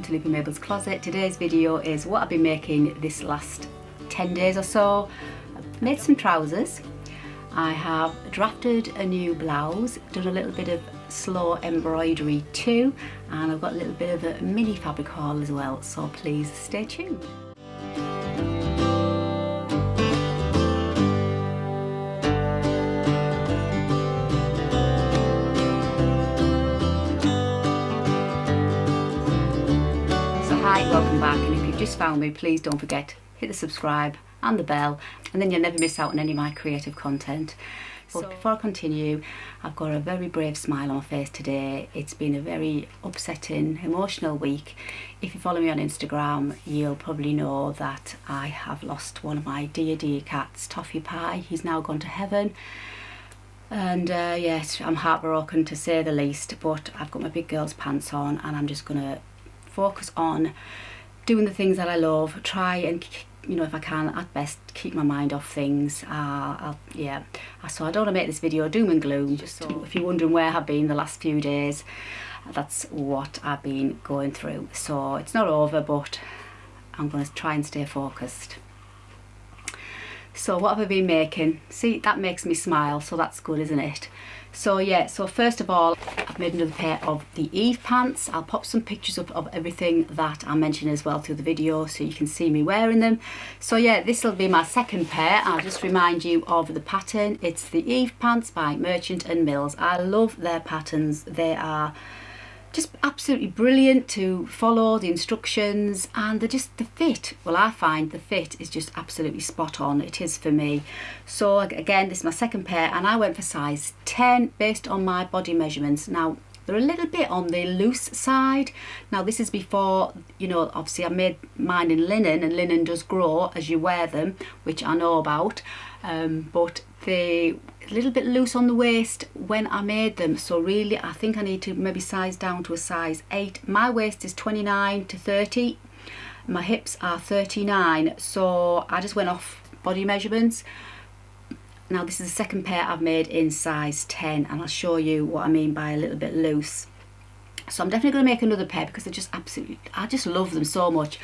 to Loopy Mabel's Closet. Today's video is what I've been making this last 10 days or so. I've made some trousers. I have drafted a new blouse, done a little bit of slow embroidery too, and I've got a little bit of a mini fabric haul as well, so please stay tuned. Hi, welcome back, and if you've just found me, please don't forget, hit the subscribe and the bell, and then you'll never miss out on any of my creative content. But before I continue, I've got a very brave smile on my face today. It's been a very upsetting, emotional week. If you follow me on Instagram, you'll probably know that I have lost one of my dear cats, Toffee Pie. He's now gone to heaven. And yes, I'm heartbroken to say the least, but I've got my big girl's pants on and I'm just going to focus on doing the things that I love, try and, you know, if I can at best keep my mind off things. So I don't want to make this video doom and gloom, just so if you're wondering where I've been the last few days, that's what I've been going through. So it's not over, but I'm going to try and stay focused. So what have I been making? See, that makes me smile, so that's good, isn't it? So yeah, so first of all, I've made another pair of the Eve pants. I'll pop some pictures up of everything that I mentioned as well through the video so you can see me wearing them. So yeah, this will be my second pair. I'll just remind you of the pattern. It's the Eve pants by Merchant and Mills. I love their patterns. They are just absolutely brilliant to follow the instructions, and they're just the fit. Well, I find the fit is just absolutely spot on. It is for me. So again, this is my second pair, and I went for size 10 based on my body measurements. Now they're a little bit on the loose side. Now this is before, you know, obviously I made mine in linen, and linen does grow as you wear them, which I know about, but they're a little bit loose on the waist when I made them, so really I think I need to maybe size down to a size 8. My waist is 29 to 30, my hips are 39, so I just went off body measurements. Now this is the second pair I've made in size 10, and I'll show you what I mean by a little bit loose. So I'm definitely going to make another pair because they're just absolutely, I just love them so much.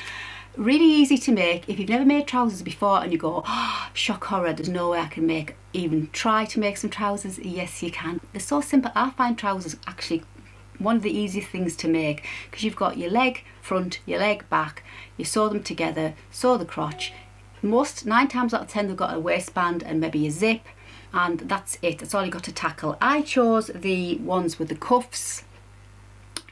Really easy to make. If you've never made trousers before and you go, oh, shock horror, there's no way I can even try to make some trousers. Yes, you can. They're so simple. I find trousers actually one of the easiest things to make, because you've got your leg front, your leg back, you sew them together, sew the crotch. 9 times out of 10 they've got a waistband and maybe a zip, and that's it. That's all you got to tackle. I chose the ones with the cuffs.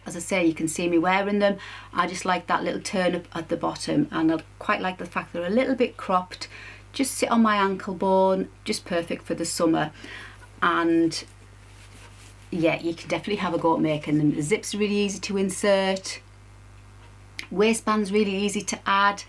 As I say, you can see me wearing them. I just like that little turn up at the bottom, and I quite like the fact they're a little bit cropped, just sit on my ankle bone, just perfect for the summer. And yeah, you can definitely have a go at making them. The zip's really easy to insert, waistband's really easy to add.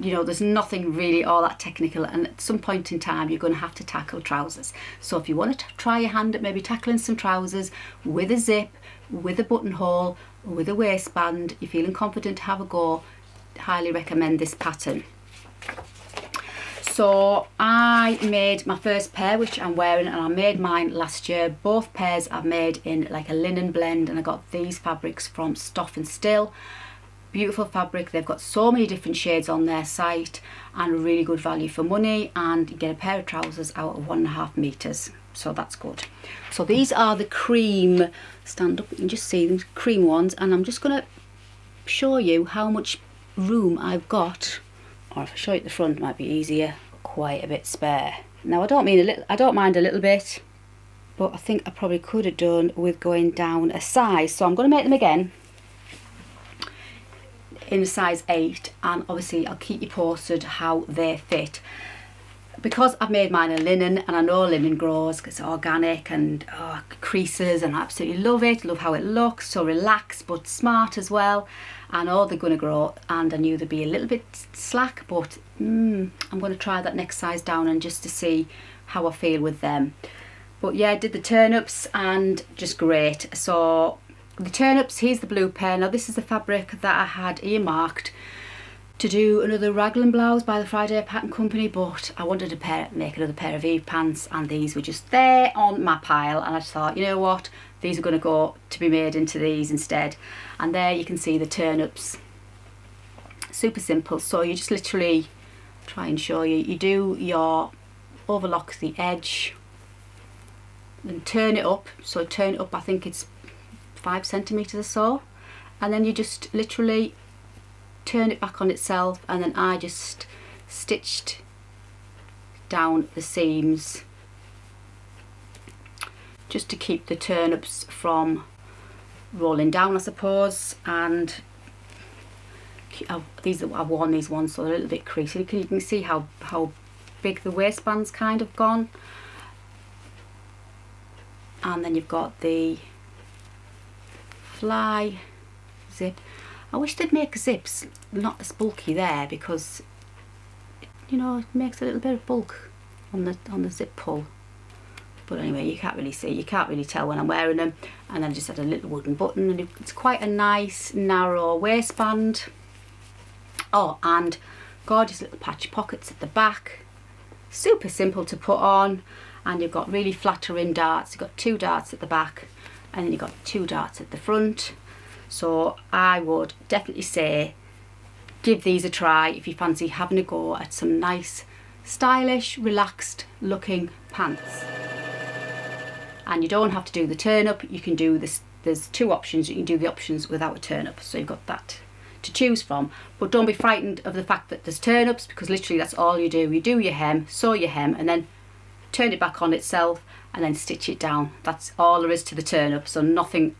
You know, there's nothing really all that technical, and at some point in time you're going to have to tackle trousers. So if you want to try your hand at maybe tackling some trousers with a zip, with a buttonhole, with a waistband, you're feeling confident to have a go, highly recommend this pattern. So I made my first pair, which I'm wearing, and I made mine last year. Both pairs I've made in like a linen blend, and I got these fabrics from Stoff and Still. Beautiful fabric. They've got so many different shades on their site, and really good value for money, and you get a pair of trousers out of 1.5 meters, so that's good. So these are the cream, stand up, you can just see them, cream ones, and I'm just going to show you how much room I've got, or if I show you at the front it might be easier. Quite a bit spare. Now I don't mind a little bit, but I think I probably could have done with going down a size, so I'm going to make them again in a size 8, and obviously I'll keep you posted how they fit. Because I've made mine in linen, and I know linen grows because it's organic and creases, and I absolutely love it, love how it looks, so relaxed but smart as well. I know they're going to grow, and I knew they'd be a little bit slack, but I'm going to try that next size down and just to see how I feel with them. But yeah, I did the turn-ups and just great. So the turn-ups, here's the blue pair. Now this is the fabric that I had earmarked to do another Raglan blouse by the Friday Pattern Company, but I wanted to make another pair of Eve pants, and these were just there on my pile, and I just thought, you know what, these are going to go to be made into these instead. And there you can see the turn-ups. Super simple. So you just literally, try and show you, you do your overlock the edge and turn it up. So turn it up, I think it's 5 centimeters or so, and then you just literally turn it back on itself, and then I just stitched down the seams just to keep the turn-ups from rolling down, I suppose. And I've worn these ones, so they're a little bit creasy. You can see how big the waistband's kind of gone. And then you've got the fly zip. I wish they'd make zips not as bulky there, because you know, it makes a little bit of bulk on the zip pull. But anyway, you can't really see, you can't really tell when I'm wearing them. And then I just had a little wooden button, and it's quite a nice narrow waistband. Oh, and gorgeous little patch pockets at the back, super simple to put on. And you've got really flattering darts. You've got 2 darts at the back, and then you've got 2 darts at the front. So I would definitely say give these a try if you fancy having a go at some nice, stylish, relaxed looking pants. And you don't have to do the turn up, you can do this. There's 2 options. You can do the options without a turn up, so you've got that to choose from. But don't be frightened of the fact that there's turn ups, because literally that's all you do. You do your hem, sew your hem, and then turn it back on itself, and then stitch it down. That's all there is to the turn up, so nothing,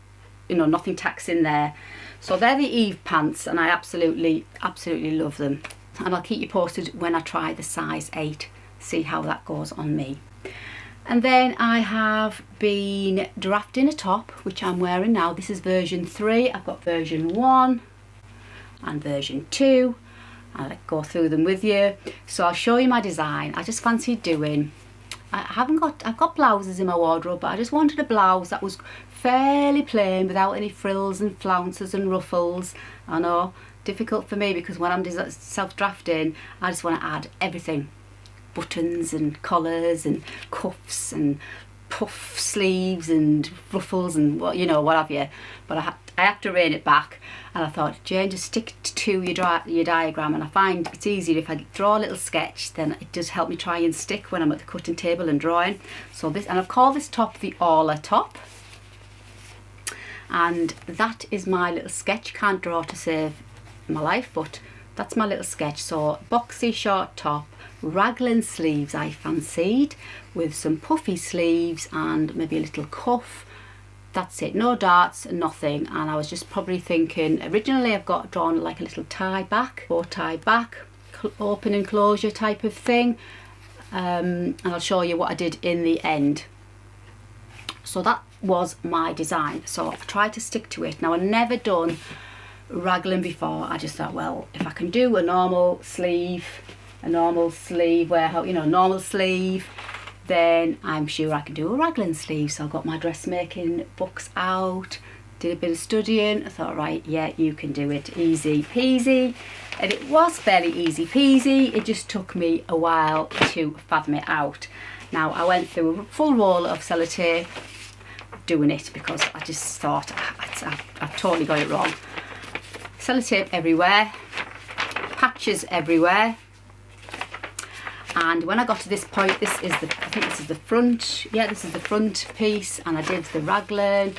you know, nothing tacks in there. So they're the Eve pants, and I absolutely love them. And I'll keep you posted when I try the size 8, see how that goes on me. And then I have been drafting a top, which I'm wearing now. This is version 3. I've got version 1 and version 2. I'll go through them with you. So I'll show you my design. I just fancied doing, I've got blouses in my wardrobe, but I just wanted a blouse that was fairly plain without any frills and flounces and ruffles. I know, difficult for me, because when I'm self-drafting, I just want to add everything. Buttons and collars and cuffs and puff sleeves and ruffles and what, you know, what have you. But I have to rein it back, and I thought, Jane, just stick to your diagram. And I find it's easier if I draw a little sketch, then it does help me try and stick when I'm at the cutting table and drawing. So this, and I've called this top the Aula top, and that is my little sketch. Can't draw to save my life, but that's my little sketch. So boxy short top, Raglan sleeves I fancied, with some puffy sleeves and maybe a little cuff. That's it, no darts, nothing. And I was just probably thinking, originally I've got drawn like a little tie back, bow tie back, open and closure type of thing. And I'll show you what I did in the end. So that was my design, so I tried to stick to it. Now, I've never done Raglan before. I just thought, well, if I can do a normal sleeve where, you know, normal sleeve, then I'm sure I can do a Raglan sleeve. So I got my dressmaking books out, did a bit of studying. I thought, right, yeah, you can do it, easy peasy. And it was fairly easy peasy. It just took me a while to fathom it out. Now, I went through a full roll of sellotape doing it, because I just thought I've totally got it wrong. Sellotape everywhere, patches everywhere. And when I got to this point, I think this is the front, yeah, this is the front piece, and I did the Raglan.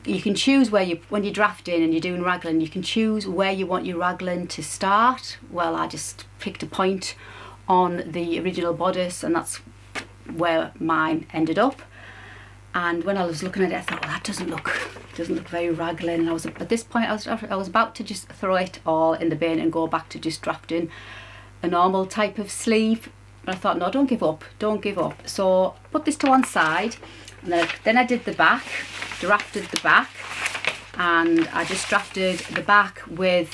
You can choose where when you're drafting and you're doing Raglan, you can choose where you want your Raglan to start. Well, I just picked a point on the original bodice, and that's where mine ended up. And when I was looking at it, I thought, well, that doesn't look very Raglan. And at this point, I was about to just throw it all in the bin and go back to just drafting a normal type of sleeve. But I thought, no, don't give up. So put this to one side, and then I did the back, drafted the back, and I just drafted the back with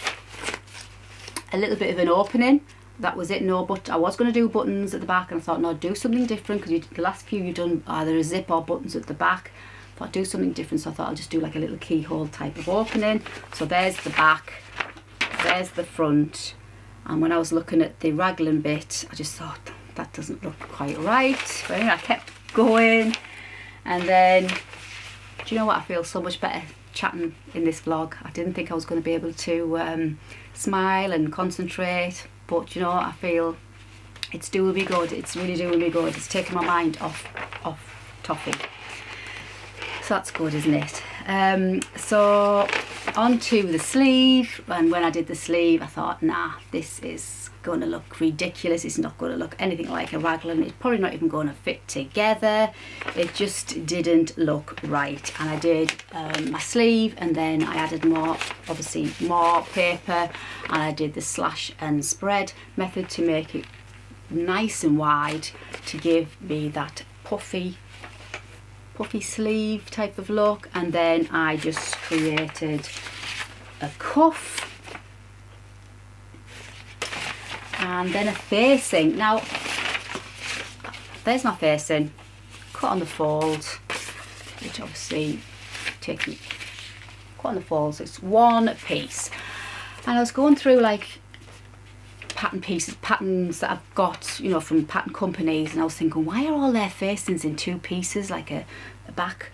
a little bit of an opening. That was it. No, but I was going to do buttons at the back, and I thought, no, do something different, because the last few you've done either a zip or buttons at the back. I thought, do something different, so I thought I'll just do like a little keyhole type of opening. So there's the back, there's the front, And when I was looking at the raglan bit, I just thought that doesn't look quite right. But anyway, I kept going, and then, do you know what, I feel so much better chatting in this vlog. I didn't think I was going to be able to smile and concentrate, but you know, I feel it's doing me good. It's really doing me good. It's taking my mind off toffee. So that's good, isn't it? So onto the sleeve, and when I did the sleeve I thought, nah, this is going to look ridiculous. It's not going to look anything like a raglan. It's probably not even going to fit together. It just didn't look right. And I did my sleeve, and then I added more, obviously more paper, and I did the slash and spread method to make it nice and wide to give me that puffy sleeve type of look. And then I just created a cuff and then a facing. Now there's my facing, cut on the folds, which obviously cut on the folds. It's one piece, and I was going through like patterns that I've got, you know, from pattern companies, and I was thinking, why are all their facings in two pieces, like a back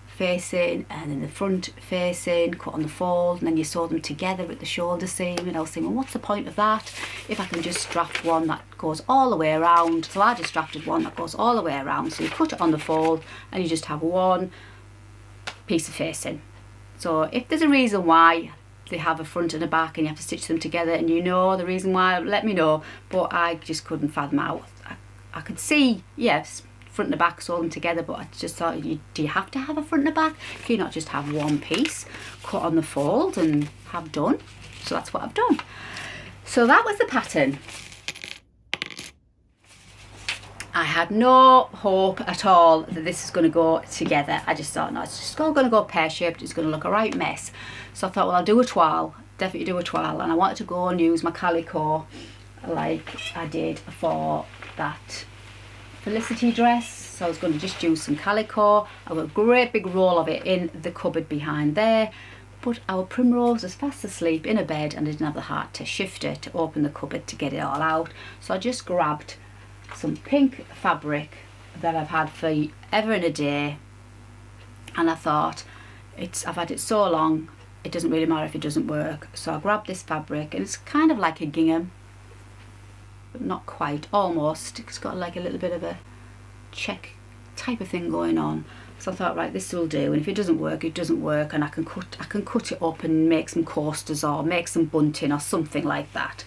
facing and then the front facing cut on the fold, and then you sew them together at the shoulder seam? And I was thinking, what's the point of that if I can just draft one that goes all the way around? So I just drafted one that goes all the way around, so you cut it on the fold and you just have one piece of facing. So if there's a reason why they have a front and a back and you have to stitch them together, and you know the reason why, let me know. But I just couldn't fathom out. I could see, yes, front and the back, sew them together, but I just thought, do you have to have a front and a back? Can you not just have one piece, cut on the fold and have done? So that's what I've done. So that was the pattern. I had no hope at all that this is going to go together. I just thought, no, it's just going to go pear-shaped. It's going to look a right mess. So I thought, well, I'll do a toile, definitely do a toile. And I wanted to go and use my calico like I did for that Felicity dress. So I was going to just use some calico. I've got a great big roll of it in the cupboard behind there. But our Primrose was fast asleep in a bed, and I didn't have the heart to shift it, to open the cupboard to get it all out. So I just grabbed some pink fabric that I've had for ever and a day, and I thought, I've had it so long, it doesn't really matter if it doesn't work. So I grabbed this fabric, and it's kind of like a gingham, but not quite, almost. It's got like a little bit of a check type of thing going on. So I thought, right, this will do, and if it doesn't work, it doesn't work, and I can cut it up and make some coasters or make some bunting or something like that.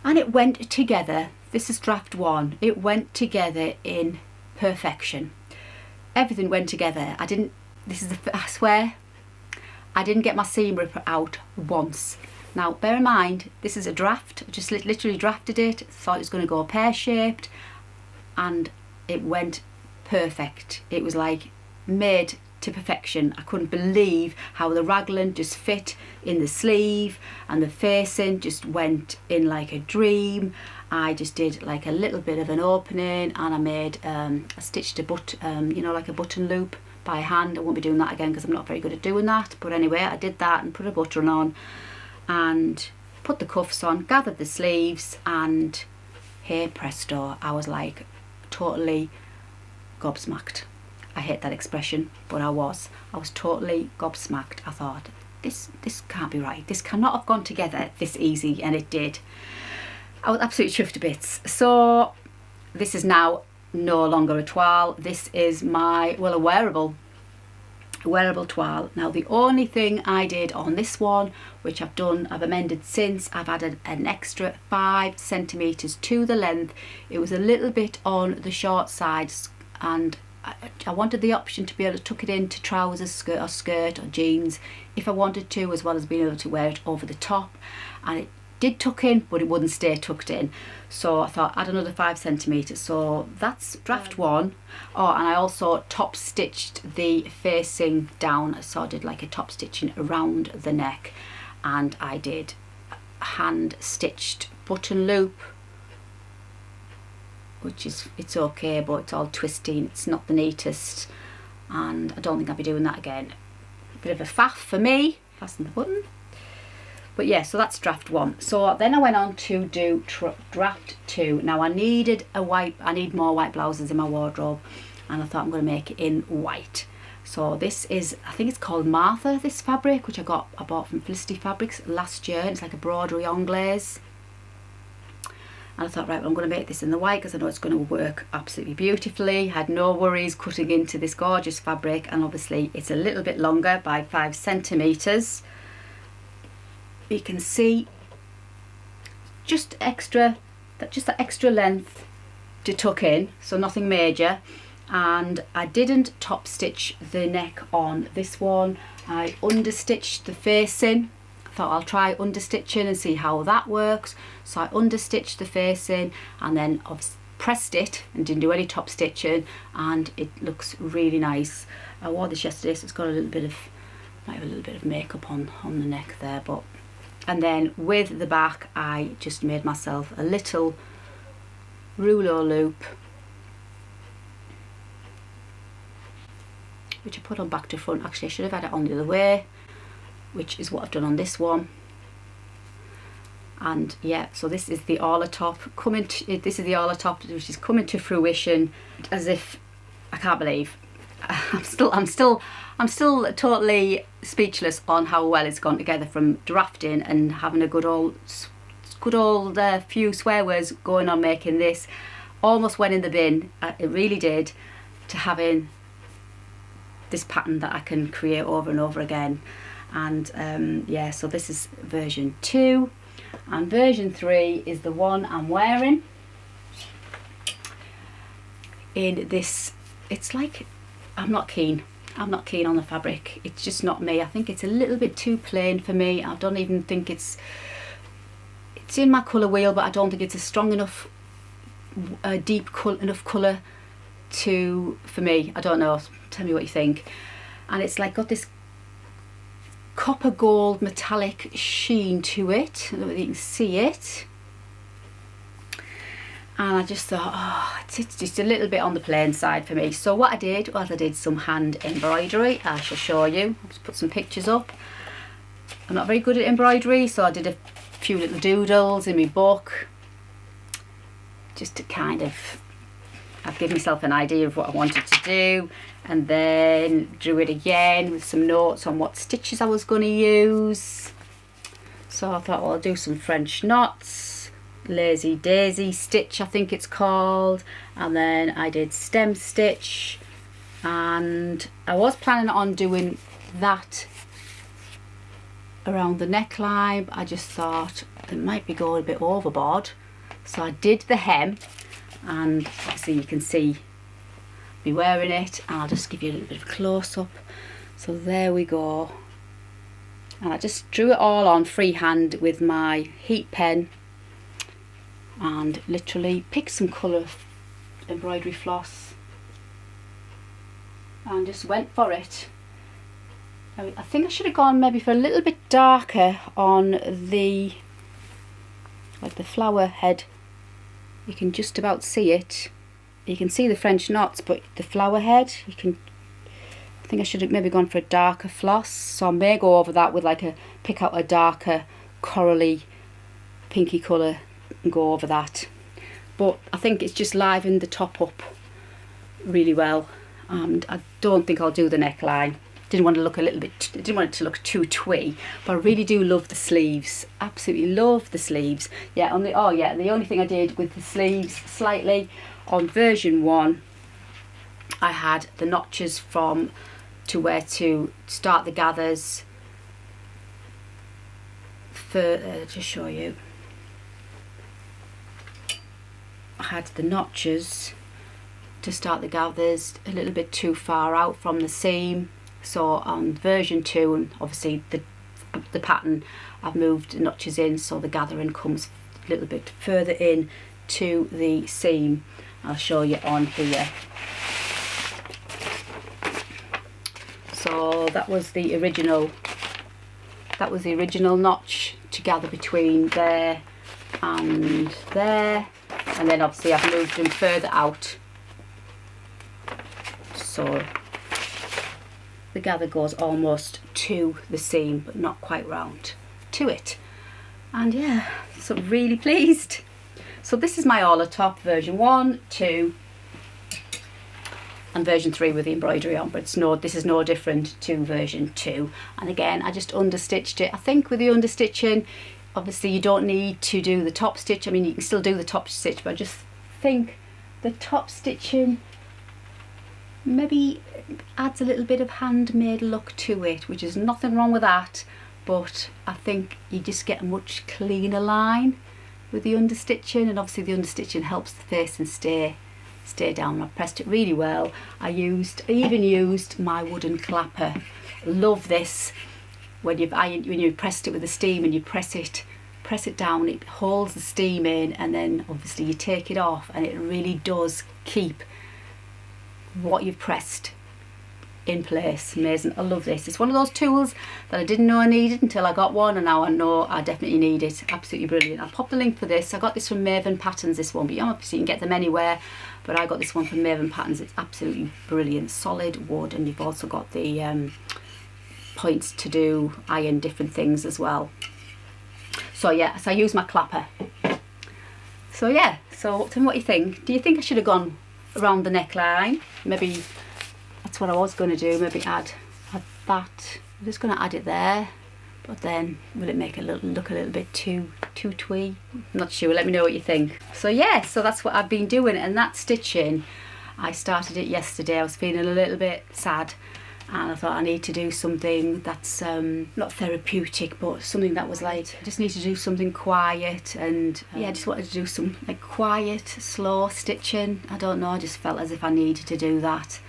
And it went together. This is draft one. It went together in perfection. Everything went together. I swear, I didn't get my seam ripper out once. Now, bear in mind, this is a draft. I just literally drafted it, thought it was going to go pear-shaped, and it went perfect. It was like made to perfection. I couldn't believe how the raglan just fit in the sleeve, and the facing just went in like a dream. I just did like a little bit of an opening, and I made I stitched you know, like a button loop by hand. I won't be doing that again because I'm not very good at doing that, but anyway, I did that and put a button on and put the cuffs on, gathered the sleeves, and hey presto, I was like totally gobsmacked. I hate that expression, but I was totally gobsmacked. I thought, this can't be right. This cannot have gone together this easy, and it did. I was absolutely chuffed to bits. So this is now no longer a toile. This is my, well, a wearable toile. Now the only thing I did on this one, which I've amended since, I've added an extra 5 centimeters to the length. It was a little bit on the short sides, and I wanted the option to be able to tuck it into trousers, skirt or jeans if I wanted to, as well as being able to wear it over the top. And it did tuck in, but it wouldn't stay tucked in. So I thought, add another 5 centimeters. So that's draft one. Oh, and I also top stitched the facing down. So I did like a top stitching around the neck, and I did a hand stitched button loop, which is, it's okay, but it's all twisty. It's not the neatest, and I don't think I'll be doing that again. Bit of a faff for me, fasten the button. But yeah, so that's draft 1. So then I went on to do draft 2. Now I need more white blouses in my wardrobe, and I thought I'm going to make it in white. So this is, I think it's called Martha, this fabric, which I bought from Felicity Fabrics last year. It's like a broderie anglaise. And I thought, right, well, I'm going to make this in the white because I know it's going to work absolutely beautifully. Had no worries cutting into this gorgeous fabric, and obviously it's a little bit longer by 5 centimetres. You can see just that extra length to tuck in, so nothing major. And I didn't top stitch the neck on this one. I understitched the facing. Thought I'll try understitching and see how that works. So I understitched the facing and then pressed it and didn't do any top stitching, and it looks really nice. I wore this yesterday, so it's got might have a little bit of makeup on the neck there, but. And then with the back, I just made myself a little rouleau loop, which I put on back to front. Actually, I should have had it on the other way, which is what I've done on this one. And yeah, so this is the Orla top this is the Orla top, which is coming to fruition. As if, I can't believe, I'm still totally speechless on how well it's gone together, from drafting and having a good old few swear words going on making this. Almost went in the bin, it really did, to having this pattern that I can create over and over again. And yeah, so this is version 2, and version 3 is the one I'm wearing in this. It's like, I'm not keen on the fabric. It's just not me. I think it's a little bit too plain for me. I don't even think it's in my colour wheel, but I don't think it's a strong enough, deep enough colour for me. I don't know, tell me what you think. And it's like got this copper gold metallic sheen to it. I don't know if you can see it. And I just thought, oh, it's just a little bit on the plain side for me. So what I did was I did some hand embroidery. I shall show you. I'll just put some pictures up. I'm not very good at embroidery, so I did a few little doodles in my book, just to kind of, I've given myself an idea of what I wanted to do, and then drew it again with some notes on what stitches I was going to use. So I thought, well, I'll do some French knots, lazy daisy stitch I think it's called, and then I did stem stitch, and I was planning on doing that around the neckline, but I just thought it might be going a bit overboard, so I did the hem, and obviously you can see me wearing it, and I'll just give you a little bit of a close-up. So there we go, and I just drew it all on freehand with my heat pen, and literally picked some colour embroidery floss and just went for it. I think I should have gone maybe for a little bit darker on the flower head. You can just about see it. You can see the French knots, but the flower head, I think I should have maybe gone for a darker floss. So I may go over that with pick out a darker corally pinky colour and go over that. But I think it's just livened the top up really well, and I don't think I'll do the neckline. Didn't want it to look too twee, but I really do love the sleeves. Absolutely love the sleeves. Yeah, the only thing I did with the sleeves slightly on version 1, I had the notches to where to start the gathers for just show you. I had the notches to start the gathers a little bit too far out from the seam. So on version 2, and obviously the pattern, I've moved the notches in so the gathering comes a little bit further in to the seam. I'll show you on here. So that was the original notch to gather between there and there, and then obviously I've moved them further out so the gather goes almost to the seam but not quite round to it. And yeah, so really pleased. So this is my Orla top version 1, 2 and version 3 with the embroidery on, but this is no different to version 2. And again, I just understitched it. I think with the understitching, obviously you don't need to do the top stitch. I mean, you can still do the top stitch, but I just think the top stitching maybe adds a little bit of handmade look to it, which is nothing wrong with that, but I think you just get a much cleaner line with the understitching, and obviously the understitching helps the facing stay down. I pressed it really well. I even used my wooden clapper. Love this. When you pressed it with the steam and you press it down, it holds the steam in, and then obviously you take it off and it really does keep what you've pressed in place. Amazing. I love this. It's one of those tools that I didn't know I needed until I got one, and now I know I definitely need it. Absolutely brilliant. I'll pop the link for this. I got this from Maven Patterns, this one, but obviously you can get them anywhere, but I got this one from Maven Patterns. It's absolutely brilliant. Solid wood, and you've also got the points to do iron different things as well. So yeah, so I use my clapper. So yeah, so tell me what you think. Do you think I should have gone around the neckline? Maybe that's what I was going to do, maybe add that. I'm just going to add it there, but then will it make it look a little bit too twee? I'm not sure. Let me know what you think. So yeah, so that's what I've been doing, and that stitching, I started it yesterday. I was feeling a little bit sad, and I thought I need to do something that's not therapeutic, but something that was like, I just need to do something quiet, and yeah, I just wanted to do some like quiet, slow stitching. I don't know, I just felt as if I needed to do that.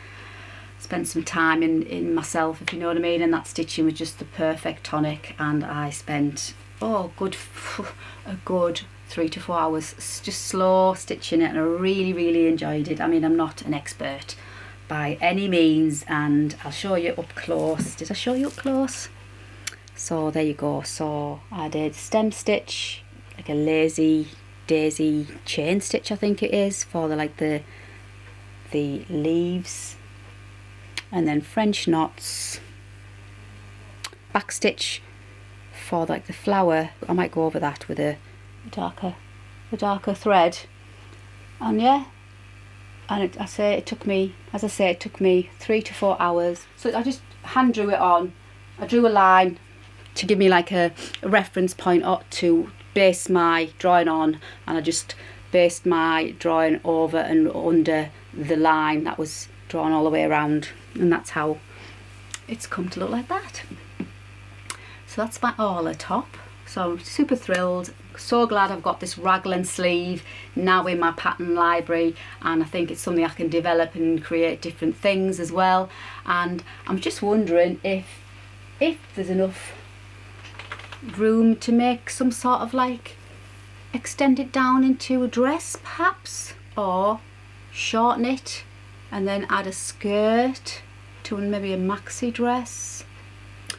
Spent some time in myself, if you know what I mean, and that stitching was just the perfect tonic, and I spent a good 3 to 4 hours just slow stitching it, and I really enjoyed it. I mean, I'm not an expert by any means, and I'll show you up close. Did I show you up close? So there you go. So I did stem stitch, like a lazy daisy chain stitch, I think it is, for the leaves, and then French knots, back stitch for like the flower. I might go over that with a darker thread, and yeah. And as I say, it took me 3 to 4 hours. So I just hand drew it on. I drew a line to give me like a reference point to base my drawing on, and I just based my drawing over and under the line that was drawn all the way around, and that's how it's come to look like that. So that's my Orla top. So I'm super thrilled. So glad I've got this Raglan sleeve now in my pattern library, and I think it's something I can develop and create different things as well. And I'm just wondering if there's enough room to make some sort of like extend it down into a dress perhaps, or shorten it and then add a skirt to maybe a maxi dress.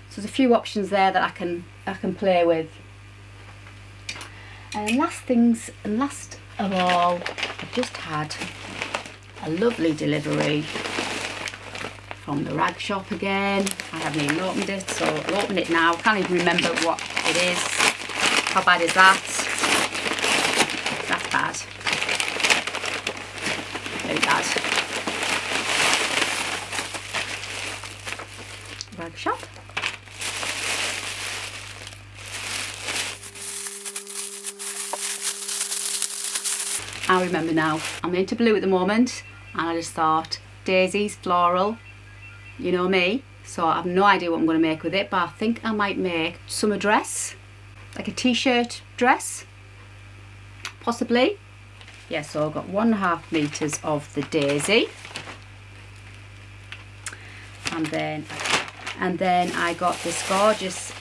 So there's a few options there that I can play with. And last of all, I've just had a lovely delivery from the rag shop again. I haven't even opened it, so I'll open it now. Can't even remember what it is. How bad is that? That's bad. Very bad. Rag shop. I remember now, I'm into blue at the moment, and I just thought daisies, floral, you know me, so I have no idea what I'm going to make with it, but I think I might make summer dress, like a t-shirt dress, possibly. Yeah, so I've got 1.5 meters of the daisy, and then I got this gorgeous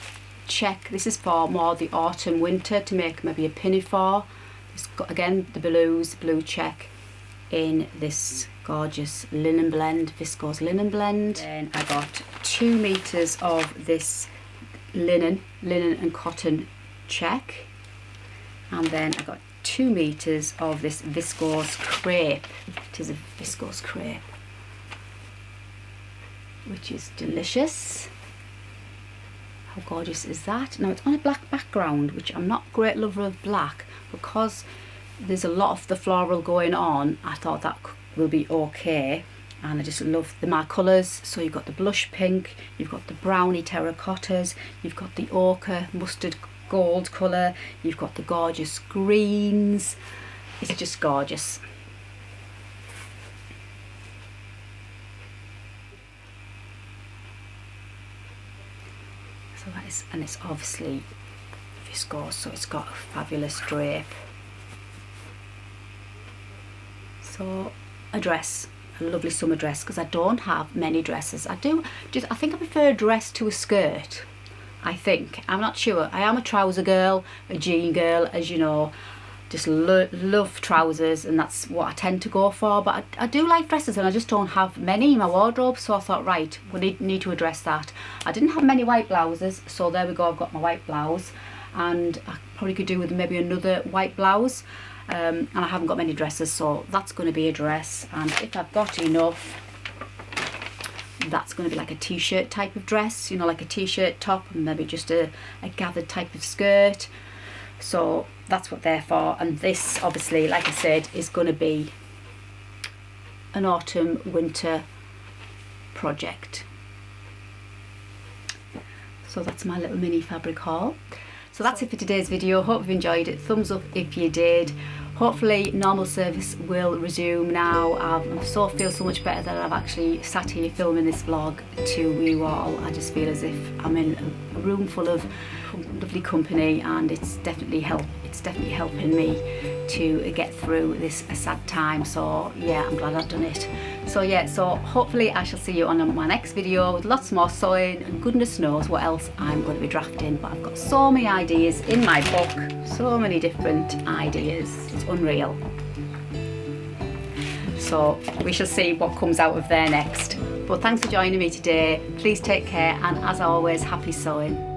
check. This is for more the autumn winter, to make maybe a pinafore. Got, again, the blue check in this gorgeous linen blend, viscose linen blend. Then I got 2 meters of this linen and cotton check, and then I got 2 meters of this viscose crepe. It is a viscose crepe, which is delicious. How gorgeous is that? Now it's on a black background, which I'm not a great lover of black, because there's a lot of the floral going on. I thought that will be okay, and I just love my colours. So you've got the blush pink, you've got the brownie terracottas, you've got the ochre mustard gold colour, you've got the gorgeous greens. It's just gorgeous. So that is, and it's obviously viscose, so it's got a fabulous drape. So a dress, a lovely summer dress, because I don't have many dresses. I think I prefer a dress to a skirt. I think, I'm not sure. I am a trouser girl, a jean girl, as you know. Just love trousers, and that's what I tend to go for, but I do like dresses, and I just don't have many in my wardrobe, so I thought, right, we need to address that. I didn't have many white blouses, so there we go, I've got my white blouse, and I probably could do with maybe another white blouse, and I haven't got many dresses, so that's going to be a dress. And if I've got enough, that's going to be like a t-shirt type of dress, you know, like a t-shirt top and maybe just a gathered type of skirt. So that's what they're for. And this, obviously, like I said, is going to be an autumn winter project. So that's my little mini fabric haul. So that's it for today's video. Hope you've enjoyed it. Thumbs up if you did. Hopefully normal service will resume now. I feel so much better that I've actually sat here filming this vlog to you all. I just feel as if I'm in a room full of lovely company, and it's definitely helping me to get through this sad time. So yeah, I'm glad I've done it. So yeah, so hopefully I shall see you on my next video with lots more sewing, and goodness knows what else I'm going to be drafting. But I've got so many ideas in my book, so many different ideas, it's unreal. So we shall see what comes out of there next. But thanks for joining me today. Please take care, and as always, happy sewing.